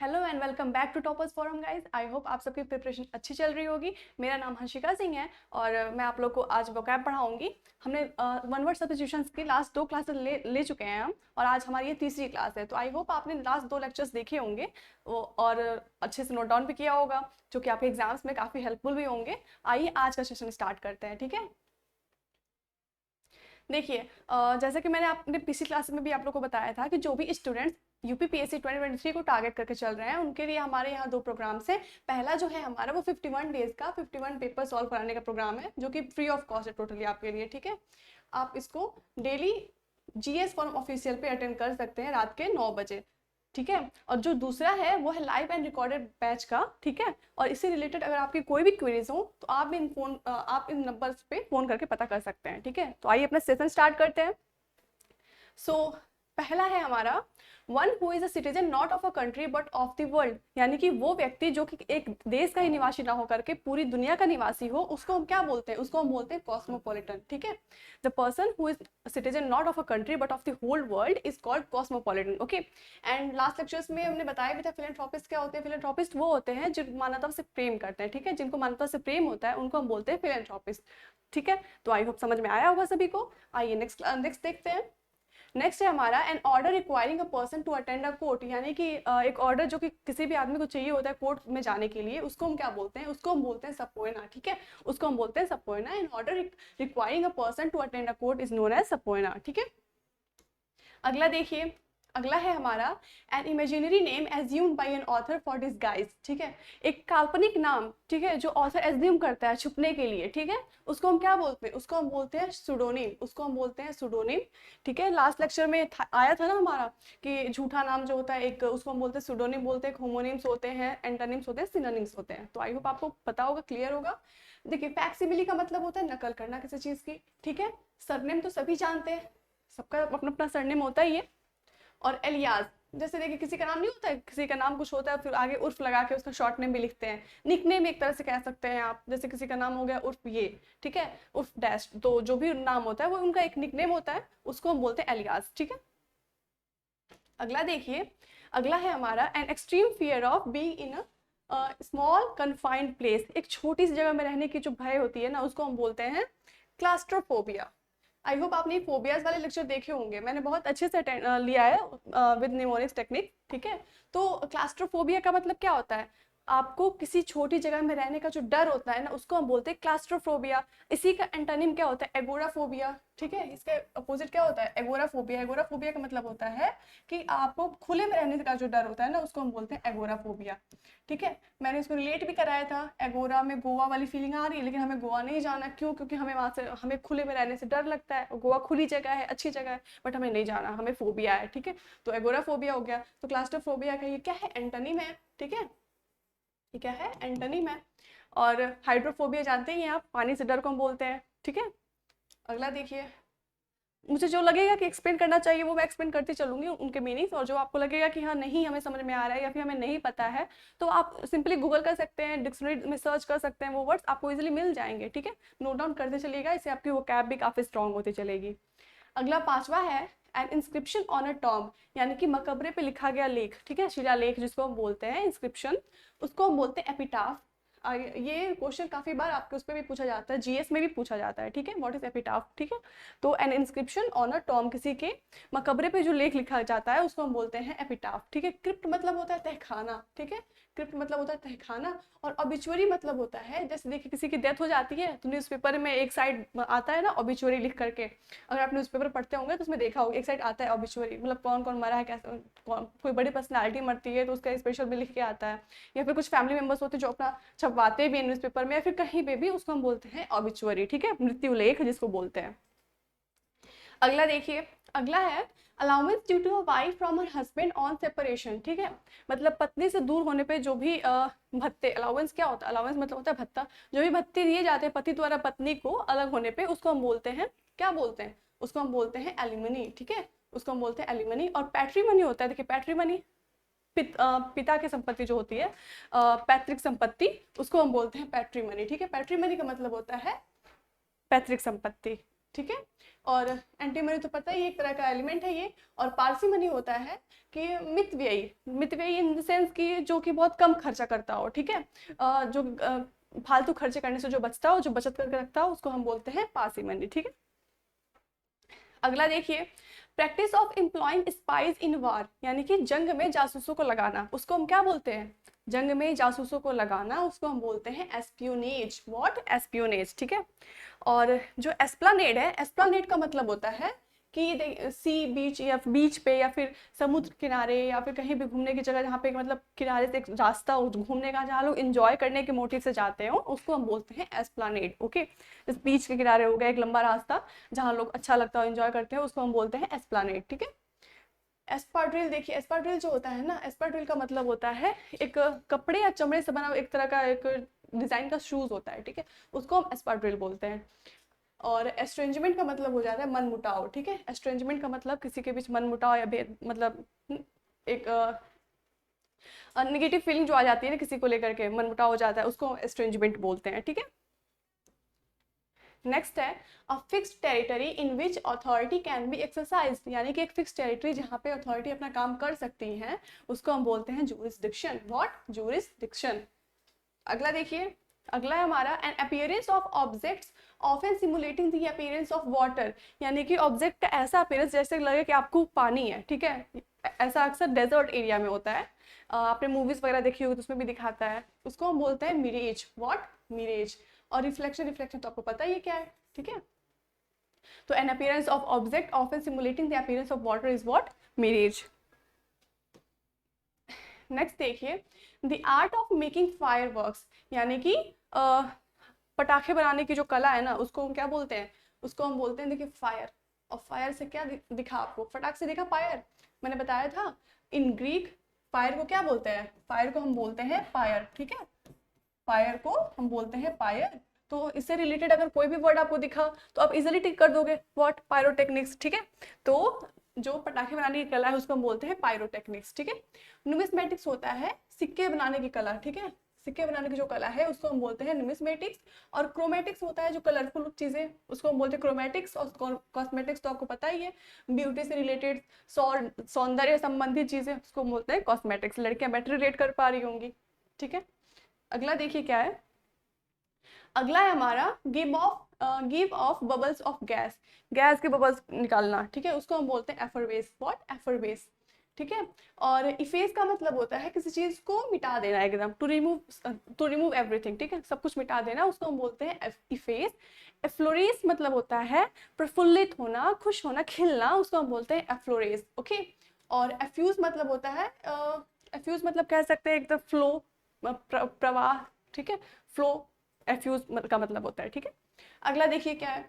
Hello and welcome back to toppers forum guys. I hope आप सबकी preparation अच्छी चल रही होगी। मेरा नाम हंशिका सिंह है और मैं आप लोग को आज वोकैब पढ़ाऊंगी। हमने वन वर्ड सब्स्टिट्यूशंस की लास्ट 2 क्लासेस ले चुके हैं हम, और आज हमारी ये तीसरी क्लास है। तो आई होप आपने लास्ट 2 लेक्चर्स देखे होंगे और अच्छे से नोट डाउन भी किया होगा, जो कि आपके एग्जाम्स में काफ़ी हेल्पफुल भी होंगे। आइए आज का सेशन स्टार्ट करते हैं, ठीक है। देखिए, जैसे कि मैंने अपने पिछली क्लास में भी आप लोग को बताया था कि जो भी स्टूडेंट्स यूपीपीएससी 2023 को टारगेट करके चल रहे हैं, उनके लिए हमारे यहाँ 2 प्रोग्राम्स हैं। पहला जो है हमारा वो 51 डेज का 51 पेपर सॉल्व कराने का प्रोग्राम है, जो कि फ्री ऑफ कॉस्ट है टोटली आपके लिए, ठीक है। आप इसको डेली जीएस फॉर्म ऑफिशियल पे अटेंड कर सकते हैं रात के 9 बजे, ठीक है। और जो दूसरा है वो है लाइव एंड रिकॉर्डेड बैच का, ठीक है। और इससे रिलेटेड अगर आपकी कोई भी क्वेरीज हो तो आप इन नंबर्स पे फोन करके पता कर सकते हैं, ठीक है। तो आइए अपना सेशन स्टार्ट करते हैं। सो पहला है हमारा one who is a citizen not of a country but of the world, यानी कि वो व्यक्ति जो कि एक देश का ही निवासी ना होकर के पूरी दुनिया का निवासी हो, उसको हम क्या बोलते हैं? उसको हम बोलते हैं कॉस्मोपॉलिटन, ठीक है। The person who is citizen not of a country but of the whole world is called cosmopolitan, okay. And last lectures में हमने बताया भी था फिलैंथ्रोपिस्ट क्या होते हैं। फिलैंथ्रोपिस्ट वो होते हैं जो मानवता से प्रेम करते हैं, ठीक है। जिनको मानवता से प्रेम होता है उनको हम बोलते हैं फिलैंथ्रोपिस्ट, ठीक है। तो आई होप समझ में आया होगा सभी को। आइए नेक्स्ट देखते हैं। नेक्स्ट है हमारा an order requiring a person to attend a court, यानी कि एक ऑर्डर जो कि किसी भी आदमी को चाहिए होता है कोर्ट में जाने के लिए, उसको हम क्या बोलते हैं? उसको हम बोलते हैं सपोइना, ठीक है। उसको हम बोलते हैं subpoena. An order requiring a person to attend a court is known as subpoena, ठीक है। अगला देखिए, अगला है हमारा an imaginary name assumed by an author for disguise, ठीक है। एक काल्पनिक नाम, ठीक है, जो ऑथर एज्यूम करता है छुपने के लिए, ठीक है, उसको हम क्या बोलते हैं? उसको हम बोलते हैं सुडोनिम, उसको हम बोलते हैं सुडोनिम, ठीक है। लास्ट लेक्चर में आया था ना हमारा कि झूठा नाम जो होता है एक, उसको हम बोलते हैं सुडोनिम बोलते हैं, होमोनिम्स होते हैं, एंटोनिम्स होते हैं, सिनोनिम्स होते हैं। तो आई होप आपको पता होगा, क्लियर होगा। देखिए, फैक्सिमिली का मतलब होता है नकल करना किसी चीज की, ठीक है। सरनेम तो सभी जानते हैं, सबका अपना अपना सरनेम होता ही है। और एलियास, जैसे देखिए किसी का नाम नहीं होता है, किसी का नाम कुछ होता है फिर आगे उर्फ लगा के उसका शॉर्ट नेम भी लिखते हैं। निक नेम एक तरह से कह सकते हैं आप, जैसे किसी का नाम हो गया उर्फ ये, ठीक है, उर्फ डैश। तो जो भी नाम होता है वो उनका एक निक नेम होता है, उसको हम बोलते हैं एलियास, ठीक है। अगला देखिए, अगला है हमारा an extreme fear of being in a small confined place, एक छोटी सी जगह में रहने की जो भय होती है ना, उसको हम बोलते हैं क्लास्ट्रोफोबिया। आई होप आपने फोबियाज वाले लेक्चर देखे होंगे, मैंने बहुत अच्छे से लिया है विद निमोनिक्स टेक्निक, ठीक है। तो क्लास्ट्रोफोबिया का मतलब क्या होता है? आपको किसी छोटी जगह में रहने का जो डर होता है ना, उसको हम बोलते हैं क्लास्ट्रोफोबिया। इसी का एंटोनिम क्या होता है? एगोराफोबिया, ठीक है। इसका अपोजिट क्या होता है? एगोराफोबिया। एगोराफोबिया का मतलब होता है कि आपको खुले में रहने का जो डर होता है ना, उसको हम बोलते हैं एगोराफोबिया, ठीक है। मैंने इसको रिलेट भी कराया था, एगोरा में गोवा वाली फीलिंग आ रही है, लेकिन हमें गोवा नहीं जाना। क्यों? क्योंकि हमें वहां से हमें खुले में रहने से डर लगता है। गोवा खुली जगह है, अच्छी जगह है, बट हमें नहीं जाना, हमें फोबिया है, ठीक है। तो एगोराफोबिया हो गया। तो क्लास्ट्रोफोबिया का ये क्या है? एंटोनिम है, ठीक है। ये क्या है? एंटोनिम है। और हाइड्रोफोबिया जानते ही हैं आप, पानी से डर को हम बोलते हैं, ठीक है। अगला देखिए, मुझे जो लगेगा कि एक्सप्लेन करना चाहिए वो मैं एक्सप्लेन करती चलूंगी उनके मीनिंग्स, और जो आपको लगेगा कि हाँ नहीं हमें समझ में आ रहा है या फिर हमें नहीं पता है, तो आप सिंपली गूगल कर सकते हैं, डिक्शनरी में सर्च कर सकते हैं, वो वर्ड्स आपको इजीली मिल जाएंगे, ठीक है। नोट डाउन करते चलिएगा, इससे आपकी वोकैब भी काफी स्ट्रांग होती चलेगी। अगला पांचवा है N inscription on a tomb, यानी कि मकबरे पे लिखा गया लेख, ठीक है, शिलालेख जिसको हम बोलते हैं इंस्क्रिप्शन, उसको हम बोलते हैं एपिटाफ। ये क्वेश्चन काफी बार आपके उस पर भी पूछा जाता है, जीएस में भी पूछा जाता है, ठीक है। व्हाट इज एपिटाफ, ठीक है। तो N inscription on a tomb, किसी के मकबरे पे जो लेख लिखा जाता है उसको हम बोलते हैं एपिटाफ, ठीक है। क्रिप्ट मतलब होता है तहखाना, ठीक है। क्रिप्ट मतलब होता है तहखाना। और ऑबिचुअरी मतलब होता है, जैसे देखिए किसी की डेथ हो जाती है तो न्यूज़पेपर में एक साइड आता है ना ऑबिचुअरी लिख करके, अगर आप न्यूज़पेपर पढ़ते होंगे तो उसमें देखा होगा एक साइड आता है ऑबिचुअरी, मतलब कौन कौन मरा है, कैसे कोई बड़ी पर्सनालिटी मरती है तो उसका स्पेशल में लिख के आता है। या फिर कुछ फैमिली मेंबर्स होते हैं जो अपना छपवाते भी हैं न्यूज़पेपर में या फिर कहीं पे भी, उसको हम बोलते हैं ऑबिचुअरी, ठीक है, मृत्यु लेख जिसको बोलते हैं। अगला देखिए, अगला है allowance due to a wife from her husband on separation, ठीक है। मतलब पत्नी से दूर होने पे जो भी भत्ते, अलाउंस क्या होता है? अलाउंस मतलब होता है भत्ता। जो भी भत्ते दिए जाते हैं पति द्वारा पत्नी को अलग होने पे, उसको हम बोलते हैं, क्या बोलते हैं? उसको हम बोलते हैं एलिमनी, ठीक है। उसको हम बोलते हैं एलिमनी। और पैट्रीमनी होता है, देखिए पैट्रीमनी पिता की संपत्ति जो होती है, पैतृक संपत्ति, उसको हम बोलते हैं पैट्रीमनी, ठीक है। पैट्रीमनी का मतलब होता है पैतृक संपत्ति। ठीक है। और एंटीमनी तो पता ही एक तरह का एलिमेंट है ये। और पार्सिमनी होता है कि मितव्ययी, मितव्ययी इन द सेंस कि जो कि बहुत कम खर्चा करता हो, ठीक है। जो फालतू खर्चे करने से जो बचता हो, जो बचत करके रखता हो, उसको हम बोलते हैं पार्सिमनी, ठीक है। अगला देखिए, प्रैक्टिस ऑफ एम्प्लॉइंग स्पाइज इन वार, यानी कि जंग में जासूसों को लगाना, उसको हम क्या बोलते हैं? जंग में जासूसों को लगाना, उसको हम बोलते हैं एस्पियोनेज। व्हाट? एस्पियोनेज, ठीक है। और जो एस्प्लानेड है, एस्प्लानेड का मतलब होता है कि सी बीच या बीच पे या फिर समुद्र किनारे या फिर कहीं भी घूमने की जगह जहाँ पे मतलब किनारे से एक रास्ता हो घूमने का, जहाँ लोग इंजॉय करने के मोटिव से जाते हो, उसको हम बोलते हैं एस्प्लानेड। ओके, इस बीच के किनारे हो गया एक लंबा रास्ता जहाँ लोग अच्छा लगता हो, इंजॉय करते हैं, उसको हम बोलते हैं एस्प्लानेड, ठीक है। एस्पाड्रिल देखिए, एस्पाड्रिल जो होता है ना, एस्पाड्रिल का मतलब होता है एक कपड़े या चमड़े से बना एक तरह का एक डिजाइन का शूज होता है, ठीक है, उसको हम एस्पाड्रिल बोलते हैं। और एस्ट्रेंजमेंट का मतलब हो जाता है मन मुटाव, ठीक है। एस्ट्रेंजमेंट का मतलब किसी के बीच मन मुटाव या भेद, मतलब एक नेगेटिव फीलिंग जो आ जाती है ना किसी को लेकर के, मन मुटाव हो जाता है, उसको एस्ट्रेंजमेंट बोलते हैं, ठीक है। नेक्स्ट है a fixed territory in which authority can be exercise, यानी कि एक फिक्स टेरिटरी जहाँ पे अथॉरिटी अपना काम कर सकती है, उसको हम बोलते हैं जूरिसडिक्शन। व्हाट? जूरिसडिक्शन। अगला देखिए, अगला है हमारा an appearance of objects often simulating the appearance of water, यानी कि ऑब्जेक्ट का ऐसा अपीयरेंस जैसे लगे कि आपको पानी है, ठीक है। ऐसा अक्सर डेजर्ट एरिया में होता है, आपने मूवीज वगैरह देखी होगी तो उसमें भी दिखाता है, उसको हम बोलते हैं मिरेज। व्हाट? मिरेज। और रिफ्लेक्शन, रिफ्लेक्शन तो आपको पता ही है क्या है, ठीक है। तो an appearance of object often simulating the appearance of water is what? Mirage. Next देखिए, the art of making fireworks, यानी कि पटाखे बनाने की जो कला है ना, उसको हम क्या बोलते हैं? उसको हम बोलते हैं, देखिए, फायर। और फायर से क्या दिखा आपको? फटाक से दिखा फायर, मैंने बताया था। इन ग्रीक फायर को क्या बोलते हैं? फायर को हम बोलते हैं फायर, ठीक है। फायर को हम बोलते हैं फायर। तो इससे रिलेटेड अगर कोई भी वर्ड आपको दिखा तो आप इजिली टिक कर दोगे, व्हाट? पायरोटेक्निक्स, ठीक है। तो जो पटाखे बनाने की कला है उसको हम बोलते हैं पायरोटेक्निक्स, ठीक है। न्यूमिस्मेटिक्स होता है सिक्के बनाने की कला, ठीक है। सिक्के बनाने की जो कला है उसको हम बोलते हैं न्यूमिस्मेटिक्स। और क्रोमेटिक्स होता है जो कलरफुल चीजें, उसको हम बोलते हैं क्रोमेटिक्स। और कॉस्मेटिक्स तो आपको पता ही है, ब्यूटी से रिलेटेड, सौंदर्य संबंधित चीजें, उसको बोलते हैं कॉस्मेटिक्स। लड़कियां बेटर रिलेट कर पा रही होंगी, ठीक है। अगला देखिए क्या है, अगला है हमारा give of bubbles of gas, gas के बबल्स निकालना, ठीक है, उसको हम बोलते हैं एफरवेस। व्हाट? एफरवेस, ठीक है। और इफेस का मतलब होता है किसी चीज को मिटा देना एकदम, टू रिमूव एवरीथिंग, ठीक है, सब कुछ मिटा देना, उसको हम बोलते हैं इफेस। एफ्लोरेस मतलब होता है प्रफुल्लित होना, खुश होना, खिलना, उसको हम बोलते हैं एफ्लोरेस, ओके। और एफ्यूज मतलब होता है एफ्यूज मतलब कह सकते हैं एकदम फ्लो, प्रवाह, ठीक है, फ्लो एफ्यूज का मतलब होता है, ठीक है। अगला देखिए क्या है,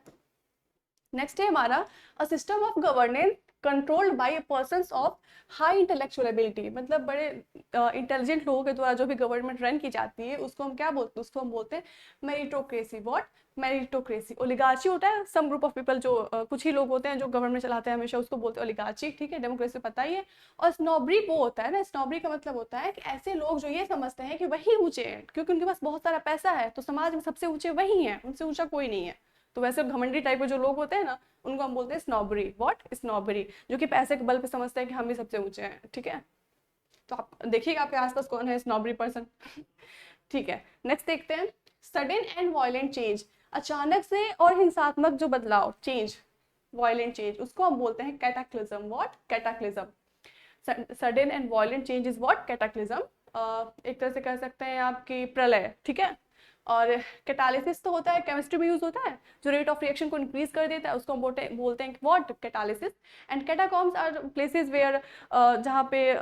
नेक्स्ट है हमारा a system of governance controlled by persons of high intellectual ability, मतलब बड़े इंटेलिजेंट लोगों के द्वारा जो भी गवर्नमेंट रन की जाती है उसको हम क्या बोलते हैं? उसको हम बोलते हैं मेरिटोक्रेसी। व्हाट? मेरिटोक्रेसी। ओलिगार्ची होता है सम ग्रुप ऑफ पीपल, जो कुछ ही लोग होते हैं जो गवर्नमेंट चलाते हैं हमेशा, उसको बोलते हैं ओलिगार्ची, ठीक है। डेमोक्रेसी पता ही है। और स्नोबरी वो होता है ना, स्नोबरी का मतलब होता है कि ऐसे लोग जो ये समझते हैं कि वही ऊंचे हैं क्योंकि उनके पास बहुत सारा पैसा है, तो समाज में सबसे ऊंचे वही हैं, उनसे ऊंचा कोई नहीं है। तो वैसे घमंडी टाइप के जो लोग होते हैं ना, उनको हम बोलते हैं स्नोबरी। व्हाट? स्नोबरी, जो कि पैसे के बल पे समझते हैं कि हम ही सबसे ऊंचे हैं, ठीक है। तो आप देखिएगा आपके आसपास कौन है स्नोबरी पर्सन, ठीक है। नेक्स्ट देखते हैं, सडन एंड वायलेंट चेंज, अचानक से और हिंसात्मक जो बदलाव, चेंज, वायलेंट चेंज, उसको हम बोलते हैं cataclysm. What? Cataclysm. Sudden and violent change is what? Cataclysm. एक तरह से कह सकते हैं आपकी प्रलय, ठीक है। और कैटालिसिस तो होता है, केमिस्ट्री में यूज होता है, जो रेट ऑफ रिएक्शन को इंक्रीज कर देता है, उसको हम बोलते हैं what? Catalysis. And catacombs are places where, जहाँ पे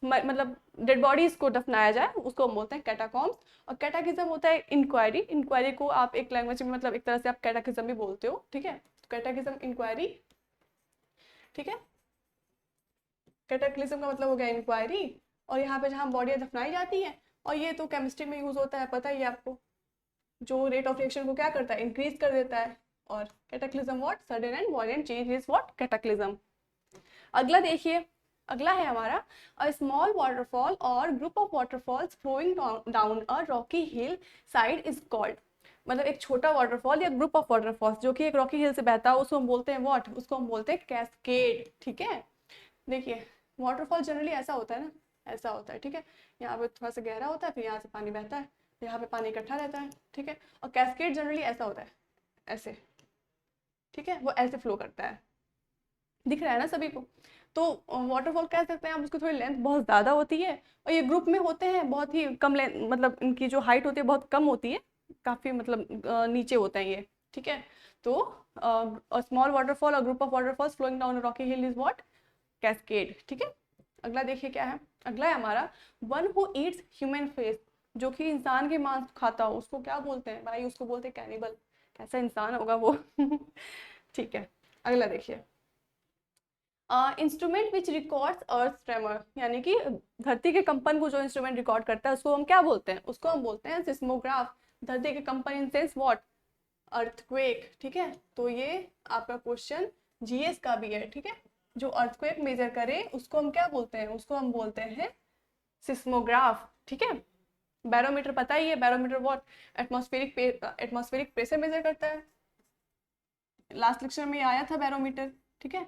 मतलब डेड बॉडीज को दफनाया जाए, उसको हम बोलते हैं कैटाकॉम्स। और कैटाकिज्म होता है इंक्वायरी, इंक्वायरी को आप एक लैंग्वेज में मतलब एक तरह से आप कैटाकिज्म भी बोलते हो, ठीक है। कैटाकिज्म इंक्वायरी, ठीक है। कैटाक्लिज्म का मतलब हो गया इंक्वायरी। और यहाँ पे जहाँ बॉडी दफनाई जाती है, और ये तो केमिस्ट्री में यूज होता है, पता ही है आपको, जो रेट ऑफ रिएक्शन को क्या करता है? इंक्रीज कर देता है। और cataclysm what? Sudden and violent change is what? Cataclysm. अगला देखिए, अगला है हमारा अ स्मॉल वाटरफॉल और group of waterfalls flowing down a rocky hillside is called, मतलब एक छोटा वाटरफॉल या ग्रुप ऑफ वाटरफॉल्स जो कि एक रॉकी हिल से बहता है, उसको हम बोलते हैं व्हाट, उसको हम बोलते हैं कैस्केड। ठीक है, देखिए वाटरफॉल जनरली ऐसा होता है ना, ऐसा होता है, ठीक है, यहाँ पे थोड़ा सा गहरा होता है, फिर यहाँ से पानी बहता है, यहाँ पे पानी इकट्ठा रहता है, ठीक है। और कैस्केड जनरली ऐसा होता है, ऐसे, ठीक है, वो ऐसे फ्लो करता है, दिख रहा है ना सभी को। तो वाटरफॉल कह सकते हैं हम, उसकी थोड़ी लेंथ बहुत ज़्यादा होती है, और ये ग्रुप में होते हैं, बहुत ही कम लेंथ, मतलब इनकी जो हाइट होती है बहुत कम होती है, काफ़ी मतलब नीचे होते हैं ये, ठीक है। तो स्मॉल वाटरफॉल और group of waterfalls flowing down rocky hill is what, cascade. ठीक है, अगला देखिए क्या है, अगला है हमारा one who eats human face, जो कि इंसान के मांस खाता हो, उसको क्या बोलते हैं भाई, उसको बोलते हैं कैनिबल। कैसा इंसान होगा वो ठीक है, अगला देखिए, instrument which records earth tremor, यानी कि धरती के कंपन को जो इंस्ट्रूमेंट रिकॉर्ड करता है उसको हम क्या बोलते हैं, उसको हम बोलते हैं सिस्मोग्राफ। धरती के कंपन इन सेंस व्हाट, अर्थक्वेक। ठीक है, तो ये आपका क्वेश्चन जीएस का भी है, ठीक है। जो अर्थक्वेक मेजर करे उसको हम क्या बोलते हैं, उसको हम बोलते हैं सिस्मोग्राफ। ठीक है, बैरोमीटर पता ही है, barometer what, atmospheric pressure measure करता है, लास्ट लेक्चर में आया था बैरोमीटर। ठीक है,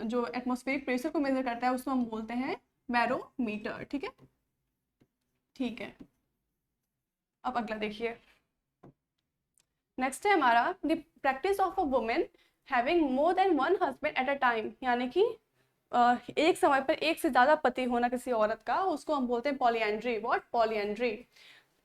जो एटमॉस्फेरिक प्रेशर को मेजर करता है उसको हम बोलते हैं बैरोमीटर। ठीक है, ठीक है, अब अगला देखिए, नेक्स्ट है हमारा the practice of a women having more than one husband at a time, यानी कि एक समय पर एक से ज्यादा पति होना किसी औरत का, उसको हम बोलते हैं पॉलीएंड्री। What, polyandry.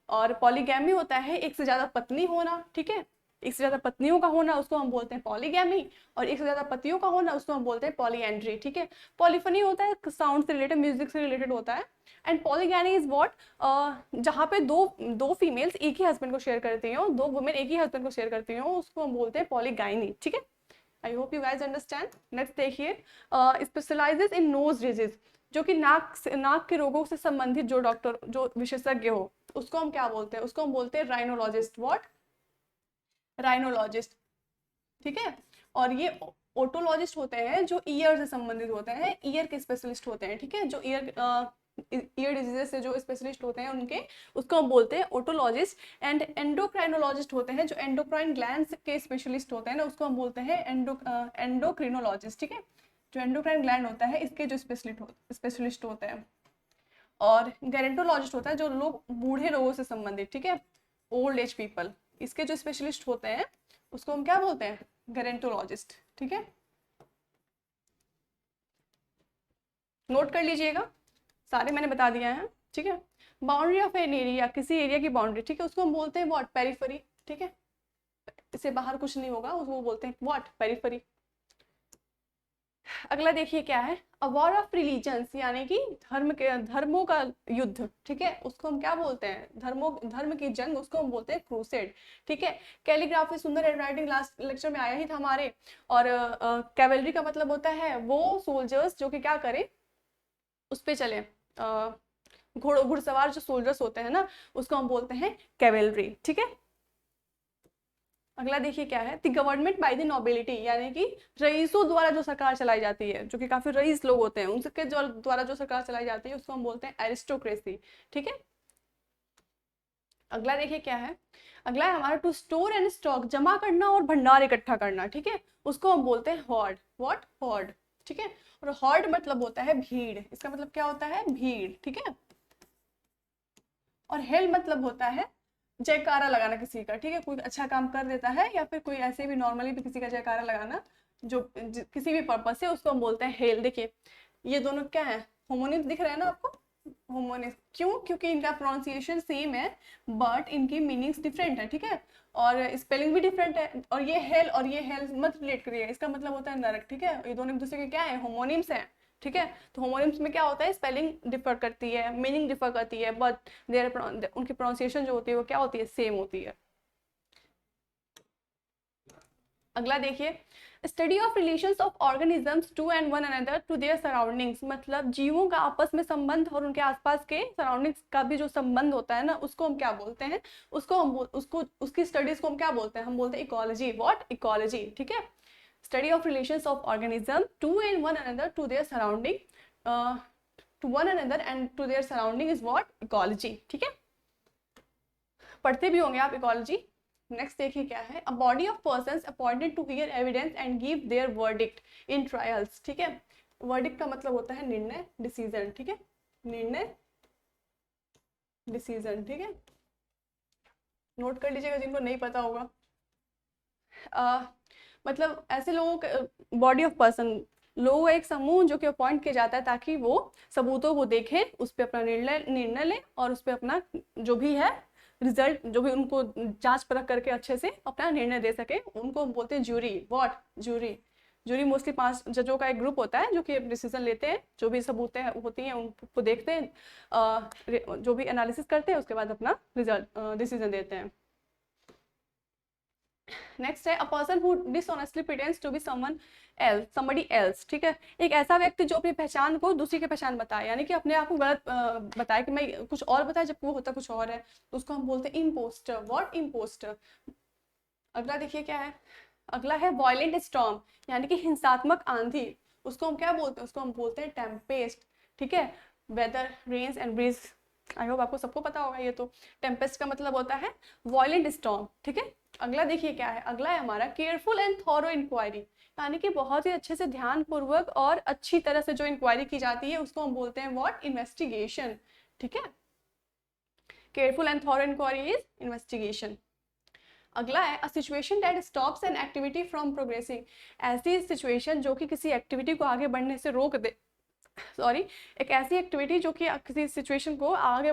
और पॉलीगैमी होता है एक से ज्यादा पत्नी होना। ठीक है, एक से ज्यादा पत्नियों का होना उसको हम बोलते हैं पॉलीगैमी, और एक से ज्यादा पतियों का होना उसको हम बोलते हैं पॉलीएंड्री। ठीक है, पॉलीफनी होता है साउंड से रिलेटेड, म्यूजिक से रिलेटेड होता है। एंड पॉलीगैमी इज व्हाट, जहाँ पे दो दो फीमेल्स एक ही हस्बैंड को शेयर करती हो, दो वुमेन एक ही हस्बैंड को शेयर करती हो, उसको हम बोलते हैं पॉलीगाइनी। ठीक है, I hope you guys understand. Next देखिए, स्पेशलाइजेस इन नोज डिजीज, जो कि नाक के रोगों से संबंधित जो डॉक्टर, जो विशेषज्ञ हो, उसको हम क्या बोलते हैं, उसको हम बोलते हैं राइनोलॉजिस्ट। व्हाट, राइनोलॉजिस्ट। ठीक है, और ये ओटोलॉजिस्ट होते हैं जो ईयर से संबंधित होते हैं, ईयर के स्पेशलिस्ट होते हैं। ठीक है, जो ईयर डिजीजेस से जो स्पेशलिस्ट होते हैं उनके, उसको हम बोलते हैं ओटोलॉजिस्ट। एंड एंडोक्राइनोलॉजिस्ट होते हैं जो एंडोक्राइन ग्लैंड्स के स्पेशलिस्ट होते हैं ना, उसको हम बोलते हैं एंडोक्रिनोलॉजिस्ट। ठीक है, जो एंडोक्राइन ग्लैंड होता है इसके जो स्पेशलिस्ट होते हैं। और गैरेंटोलॉजिस्ट होता है जो लोग बूढ़े लोगों से संबंधित, ठीक है, ओल्ड एज पीपल, इसके जो स्पेशलिस्ट होते हैं उसको हम क्या बोलते हैं, गैरेंटोलॉजिस्ट। ठीक है, नोट कर लीजिएगा, सारे मैंने बता दिया है। ठीक है, बाउंड्री ऑफ एन एरिया, किसी एरिया की बाउंड्री, ठीक है, उसको हम बोलते हैं व्हाट, पेरिफेरी। ठीक है, इससे बाहर कुछ नहीं होगा, उसको बोलते हैं व्हाट, पेरिफेरी। अगला देखिए क्या है, अ वॉर ऑफ रिलीजन्स, यानी कि धर्मों का युद्ध। ठीक है, उसको हम क्या बोलते हैं, धर्म की जंग, उसको हम बोलते हैं क्रूसेड। ठीक है, कैलीग्राफी, सुंदर हैंडराइटिंग लास्ट लेक्चर में आया ही था हमारे। और कैवेलरी का मतलब होता है वो सोल्जर्स जो कि क्या करें, उस पे चले, घुड़सवार जो सोल्जर्स होते हैं ना, उसको हम बोलते हैं कैवेलरी। ठीक है, अगला देखिए क्या है, the government by the nobility, यानी कि रईसों द्वारा जो सरकार चलाई जाती है, जो कि काफी रईस लोग होते हैं उनके द्वारा जो सरकार चलाई जाती है उसको हम बोलते हैं एरिस्टोक्रेसी। ठीक है, अगला देखिए क्या है, अगला है हमारा टू स्टोर एंड स्टॉक, जमा करना और भंडार इकट्ठा करना। ठीक है, उसको हम बोलते हैं हॉर्ड। व्हाट, हॉर्ड। ठीक है, और हॉर्ड मतलब होता है भीड़, इसका मतलब क्या होता है, भीड़। ठीक है, और हेल मतलब होता है जयकारा लगाना किसी का। ठीक है, कोई अच्छा काम कर देता है या फिर कोई ऐसे भी नॉर्मली भी किसी का जयकारा लगाना, जो किसी भी पर्पज से, उसको हम बोलते हैं हेल। देखिए ये दोनों क्या है, होमोनिम्स दिख रहे हैं ना आपको, होमोनिम्स क्यों, क्योंकि इनका प्रोनाउंसिएशन सेम है बट इनकी मीनिंग्स डिफरेंट है। ठीक है, और स्पेलिंग भी डिफरेंट है, और ये हेल और ये हेल मत रिलेट करिए, इसका मतलब होता है नरक। ठीक है, ये दोनों एक दूसरे के क्या है, होमोनिम्स हैं। ठीक है, तो होमोनिम्स में क्या होता है, स्पेलिंग डिफर करती है, मीनिंग डिफर करती है, बट उनकी प्रोनाउंसिएशन जो होती है वो क्या होती है, सेम होती है। अगला देखिए, study of relations of organisms to and one another to their surroundings, मतलब जीवों का आपस में संबंध और उनके आसपास के सराउंडिंग्स का भी जो संबंध होता है ना, उसको हम क्या बोलते हैं, उसको उसकी स्टडीज को हम क्या बोलते हैं, हम बोलते हैं इकोलॉजी। What, ecology. ठीक है, study of relations of organism to and one another to their surrounding, to one another and to their surrounding is what, ecology. ठीक है, पढ़ते भी होंगे आप इकोलॉजी। नेक्स्ट देखिए क्या है, a body of persons appointed to hear evidence and give their verdict in trials. ठीक है, वर्डिक्ट का मतलब होता है निर्णय, डिसीजन। ठीक है, निर्णय, डिसीजन। ठीक है, नोट कर लीजिएगा जिनको नहीं पता होगा। मतलब ऐसे लोगों के बॉडी ऑफ पर्सन, लोगों का एक समूह जो कि अपॉइंट किया जाता है ताकि वो सबूतों को देखें, उस पर अपना निर्णय लें और उस पर अपना जो भी है रिजल्ट, जो भी उनको जांच परख करके अच्छे से अपना निर्णय दे सके, उनको हम बोलते हैं jury. What? Jury. Jury mostly 5 जजों का एक ग्रुप होता है जो कि डिसीजन लेते हैं, जो भी सबूतें होती हैं उनको देखते हैं, जो भी एनालिसिस करते हैं, उसके बाद अपना रिजल्ट डिसीजन देते हैं। नेक्स्ट है, a person who dishonestly pretends to be somebody else. ठीक है, एक ऐसा व्यक्ति जो अपनी पहचान को दूसरी की पहचान बताए, यानी कि अपने आप को गलत बताए कि मैं कुछ और बताया जबकि वो होता कुछ और है, तो उसको हम बोलते हैं इम्पोस्टर। व्हाट? इम्पोस्टर। अगला देखिए क्या है, अगला है वॉयलेंट स्टॉर्म, यानी कि हिंसात्मक आंधी। उसको हम क्या बोलते हैं? उसको हम बोलते हैं टेम्पेस्ट। ठीक है, weather, rains and breeze. I hope आपको सबको पता होगा ये तो। टेम्पेस्ट का मतलब होता है वॉयलेंट स्टॉर्म। ठीक है, अगला देखिए क्या है, अगला है हमारा केयरफुल एंड थॉरो इंक्वायरी, यानी कि बहुत ही अच्छे से ध्यानपूर्वक और अच्छी तरह से जो इंक्वायरी की जाती है उसको हम बोलते हैं व्हाट? इन्वेस्टिगेशन। ठीक है, careful and thorough inquiry is investigation. अगला है a situation that stops an activity from progressing, ऐसी सिचुएशन जो कि किसी एक्टिविटी को आगे बढ़ने से रोक दे, सॉरी, एक ऐसी एक्टिविटी जो कि किसी सिचुएशन को आगे,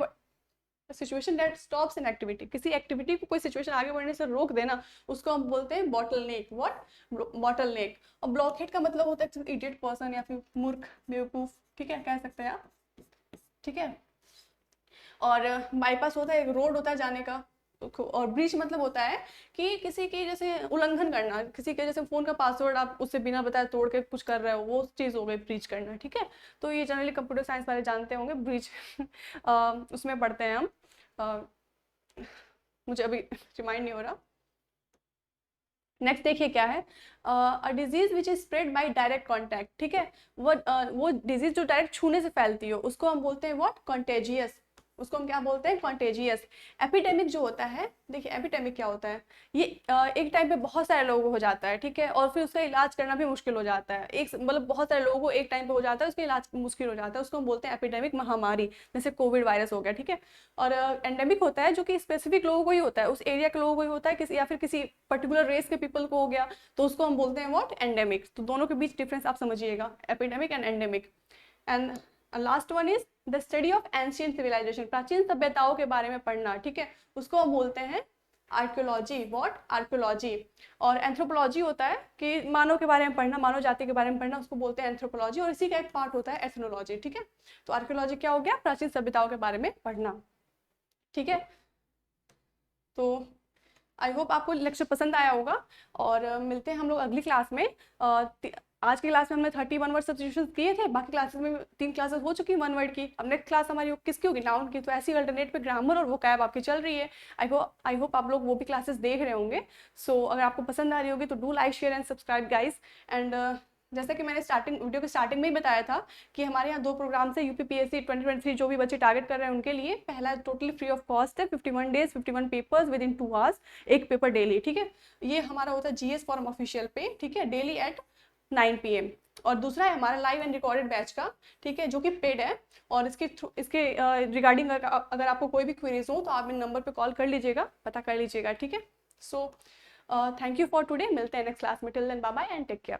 situation that stops an activity, किसी एक्टिविटी को कोई सिचुएशन आगे बढ़ने से रोक देना, उसको हम बोलते हैं बॉटल नेक। व्हाट? बॉटल नेक। और ब्लॉकहेड का मतलब होता है इडियट पर्सन या फिर मूर्ख, बेवकूफ। ठीक है, कह सकते हैं आप। ठीक है, और बाईपास होता है, एक रोड होता है जाने का, और ब्रीच मतलब होता है कि किसी की जैसे उल्लंघन करना, किसी के जैसे फोन का पासवर्ड आप उससे बिना बताए तोड़ के कुछ कर रहे हो, वो चीज़ हो गई ब्रीच करना। ठीक है, तो ये जनरली कंप्यूटर साइंस वाले जानते होंगे ब्रीच उसमें पढ़ते हैं हम। मुझे अभी रिमाइंड नहीं हो रहा। नेक्स्ट देखिए क्या है, a disease which is spread by direct contact. ठीक है, वो डिजीज जो डायरेक्ट छूने से फैलती हो उसको हम बोलते हैं व्हाट? कॉन्टेजियस। उसको हम क्या बोलते हैं? कॉन्टेजियस। एपिडेमिक जो होता है, देखिए एपिडेमिक क्या होता है, ये एक टाइम पे बहुत सारे लोगों को हो जाता है। ठीक है, और फिर उसका इलाज करना भी मुश्किल हो जाता है, एक मतलब बहुत सारे लोगों को एक टाइम पे हो जाता है, उसका इलाज मुश्किल हो जाता है, उसको हम बोलते हैं एपिडेमिक, महामारी, जैसे कोविड वायरस हो गया। ठीक है, और एंडेमिक होता है जो कि स्पेसिफिक लोगों को ही होता है, उस एरिया के लोगों को ही होता है, किसी या फिर किसी पर्टिकुलर रेस के पीपल को हो गया, तो उसको हम बोलते हैं व्हाट? एंडेमिक। तो दोनों के बीच डिफरेंस आप समझिएगा, epidemic and endemic. And last one is the study of ancient civilisation, प्राचीन सभ्यताओं के बारे में पढ़ना। ठीक है, उसको हम बोलते हैं आर्कियोलॉजी। व्हाट? आर्कियोलॉजी। और एंथ्रोपोलॉजी होता है कि मानव के बारे में पढ़ना, मानव जाति के बारे में पढ़ना, उसको बोलते हैं एंथ्रोपोलॉजी, और इसी का एक पार्ट होता है एथनोलॉजी। ठीक है, तो आर्कियोलॉजी क्या हो गया? प्राचीन सभ्यताओं के बारे में पढ़ना। ठीक है, तो आई होप आपको लेक्चर पसंद आया होगा, और मिलते हैं हम लोग अगली क्लास में। आज की क्लास में हमने 31 वर्ड सब्स्टिट्यूशन किए थे, बाकी क्लासेस में 3 क्लासेस हो चुकी 1 वर्ड की। अब नेक्स्ट क्लास हमारी किसकी होगी? नाउन की। तो ऐसी अल्टरनेट पे ग्रामर और वोकैब आपकी चल रही है। आई होप आप लोग वो भी क्लासेस देख रहे होंगे। सो अगर आपको पसंद आ रही होगी तो do like, share and subscribe guys. And जैसा कि मैंने वीडियो के स्टार्टिंग में ही बताया था कि हमारे यहाँ 2 प्रोग्राम से यूपीपीएससी 2023 जो भी बच्चे टारगेट कर रहे हैं उनके लिए। पहला टोटली फ्री ऑफ कॉस्ट है, 51 days 51 papers with in 2 hours, एक पेपर डेली। ठीक है, ये हमारा होता है जीएस फॉरम ऑफिशियल पे। ठीक है, डेली एट 9 PM। और दूसरा है हमारा लाइव एंड रिकॉर्डेड बैच का। ठीक है, जो कि पेड है, और इसके रिगार्डिंग अगर आपको कोई भी क्वेरीज हो तो आप इन नंबर पे कॉल कर लीजिएगा, पता कर लीजिएगा। ठीक है, so thank you for today, मिलते हैं नेक्स्ट क्लास में। Till then bye bye and take care.